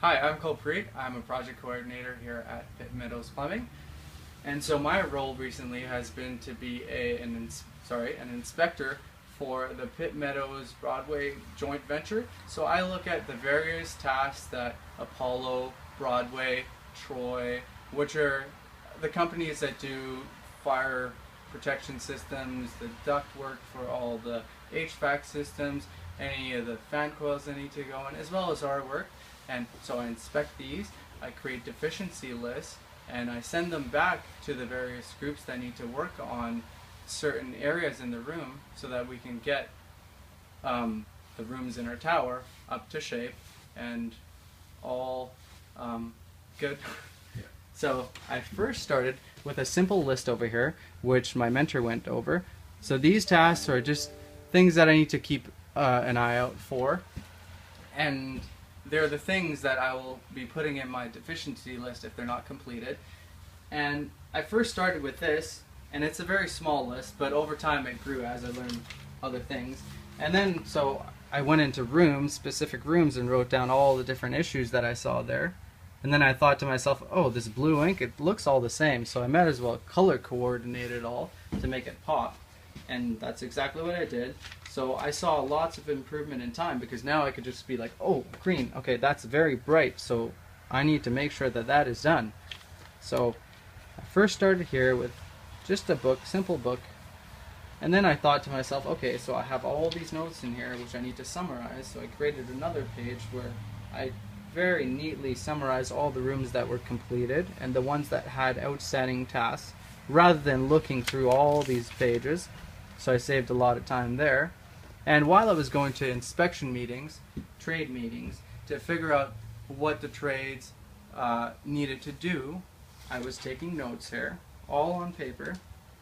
Hi, I'm Kulpreet. I'm a project coordinator here at Pitt Meadows Plumbing. And so my role recently has been to be an inspector for the Pitt Meadows Broadway joint venture. So I look at the various tasks that Apollo, Broadway, Troy, which are the companies that do fire protection systems, the duct work for all the HVAC systems, any of the fan coils that need to go in, as well as our work. And so I inspect these, I create deficiency lists, and I send them back to the various groups that need to work on certain areas in the room so that we can get the rooms in our tower up to shape and all good. Yeah. So I first started with a simple list over here, which my mentor went over. So these tasks are just things that I need to keep an eye out for, and they're the things that I will be putting in my deficiency list if they're not completed. And I first started with this, and it's a very small list, but over time it grew as I learned other things. And then so I went into rooms, specific rooms, and wrote down all the different issues that I saw there. And then I thought to myself, oh, this blue ink, it looks all the same, so I might as well color coordinate it all to make it pop. And that's exactly what I did. So I saw lots of improvement in time, because now I could just be like, oh, green, okay, that's very bright, so I need to make sure that that is done. So I first started here with just a book, simple book, and then I thought to myself, okay, so I have all these notes in here which I need to summarize, so I created another page where I very neatly summarized all the rooms that were completed and the ones that had outstanding tasks, rather than looking through all these pages. So I saved a lot of time there. And while I was going to inspection meetings, trade meetings, to figure out what the trades needed to do, I was taking notes here, all on paper.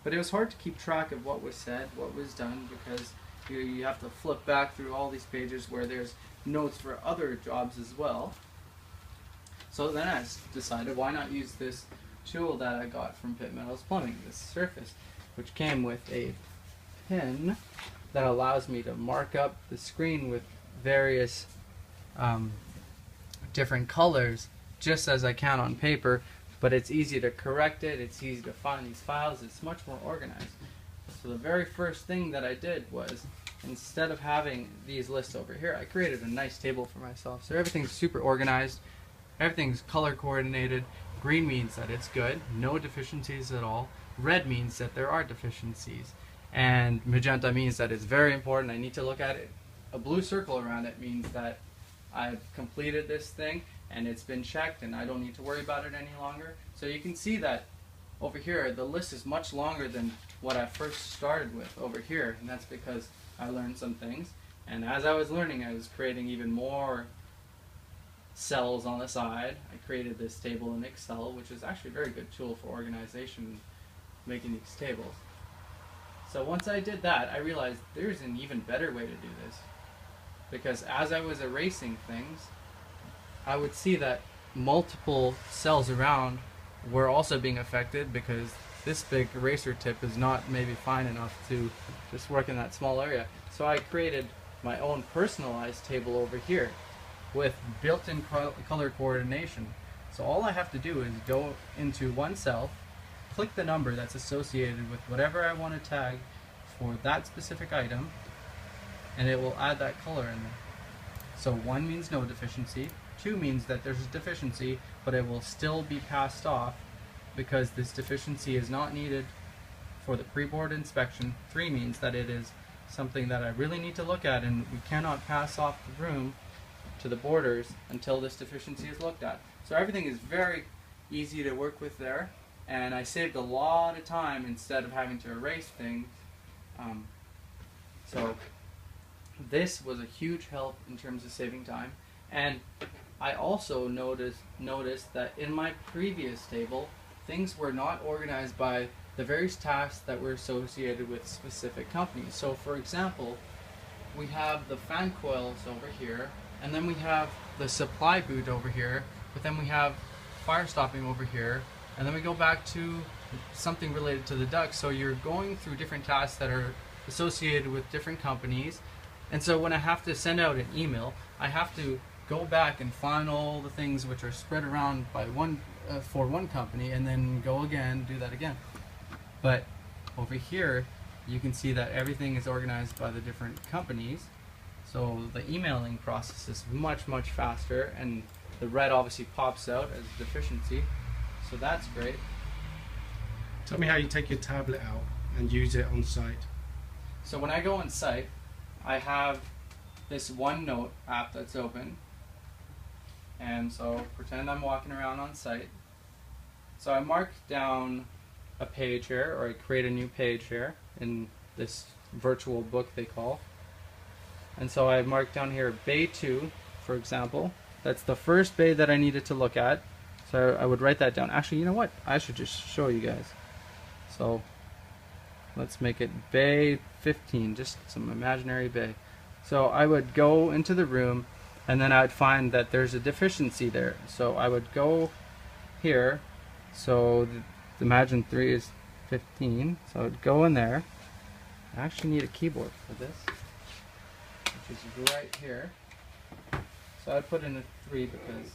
But it was hard to keep track of what was said, what was done, because you have to flip back through all these pages where there's notes for other jobs as well. So then I decided, why not use this tool that I got from Pitt Meadows Plumbing, this surface, which came with a pen that allows me to mark up the screen with various different colors, just as I can on paper, but it's easy to correct it, it's easy to find these files, it's much more organized. So the very first thing that I did was, instead of having these lists over here, I created a nice table for myself. So everything's super organized, everything's color coordinated. Green means that it's good, no deficiencies at all. Red means that there are deficiencies. And magenta means that it's very important, I need to look at it. A blue circle around it means that I've completed this thing and it's been checked and I don't need to worry about it any longer. So you can see that over here the list is much longer than what I first started with over here, and that's because I learned some things, and as I was learning I was creating even more cells on the side. I created this table in Excel, which is actually a very good tool for organization, making these tables. So once I did that, I realized there's an even better way to do this, because as I was erasing things, I would see that multiple cells around were also being affected, because this big eraser tip is not maybe fine enough to just work in that small area. So I created my own personalized table over here with built-in color coordination. So all I have to do is go into one cell, click the number that's associated with whatever I want to tag for that specific item, and it will add that color in there. So 1 means no deficiency, 2 means that there's a deficiency, but it will still be passed off because this deficiency is not needed for the pre-board inspection. 3 means that it is something that I really need to look at, and we cannot pass off the room to the boarders until this deficiency is looked at. So everything is very easy to work with there, and I saved a lot of time instead of having to erase things. So this was a huge help in terms of saving time. And I also noticed that in my previous table, things were not organized by the various tasks that were associated with specific companies. So for example, we have the fan coils over here, and then we have the supply boot over here, but then we have fire stopping over here, and then we go back to something related to the ducts. So you're going through different tasks that are associated with different companies. And so when I have to send out an email, I have to go back and find all the things which are spread around by for one company, and then go again, do that again. But over here, you can see that everything is organized by the different companies. So the emailing process is much faster, and the red obviously pops out as a deficiency. So that's great. Tell me how you take your tablet out and use it on site. So when I go on site, I have this OneNote app that's open. And so pretend I'm walking around on site. So I mark down a page here, or I create a new page here in this virtual book they call. And so I mark down here Bay 2, for example. That's the first bay that I needed to look at. So I would write that down. Actually, you know what? I should just show you guys. So let's make it Bay 15, just some imaginary bay. So I would go into the room, and then I would find that there's a deficiency there. So I would go here. So imagine 3 is 15. So I would go in there. I actually need a keyboard for this, which is right here. So I'd put in a 3 because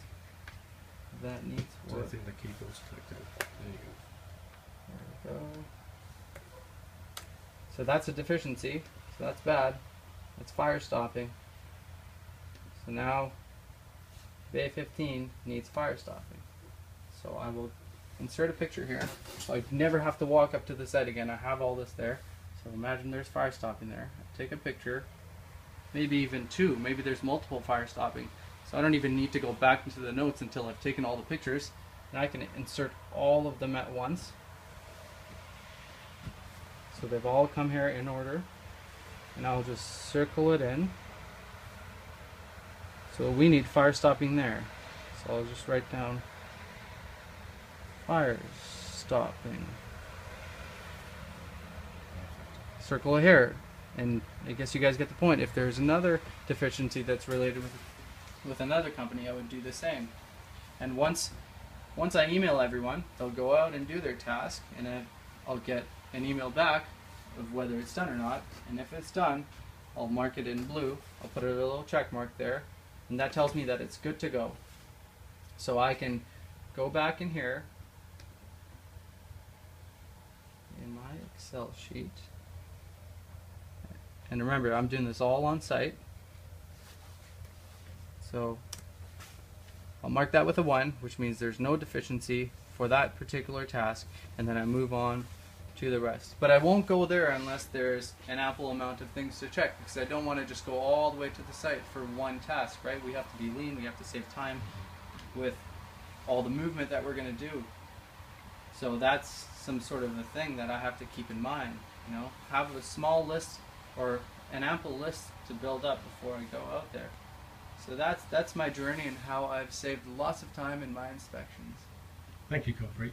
that needs work. I think the keyboard's clicked in. There you go. There we go. So that's a deficiency. So that's bad. That's fire stopping. So now Bay 15 needs fire stopping. So I will insert a picture here. So I never have to walk up to the site again. I have all this there. So imagine there's fire stopping there. I take a picture. Maybe even 2. Maybe there's multiple fire stopping. So I don't even need to go back into the notes until I've taken all the pictures. And I can insert all of them at once. So they've all come here in order. And I'll just circle it in. So we need fire stopping there. So I'll just write down fire stopping. Circle it here. And I guess you guys get the point. If there's another deficiency that's related with another company, I would do the same. And once I email everyone, they'll go out and do their task, and then I'll get an email back of whether it's done or not. And if it's done, I'll mark it in blue. I'll put a little check mark there, and that tells me that it's good to go. So I can go back in here in my Excel sheet. And remember, I'm doing this all on site. So I'll mark that with a 1, which means there's no deficiency for that particular task, and then I move on to the rest. But I won't go there unless there's an ample amount of things to check, because I don't want to just go all the way to the site for one task, right? We have to be lean, we have to save time with all the movement that we're going to do. So that's some sort of a thing that I have to keep in mind, you know, have a small list or an ample list to build up before I go out there. So that's my journey and how I've saved lots of time in my inspections. Thank you, Kulpreet.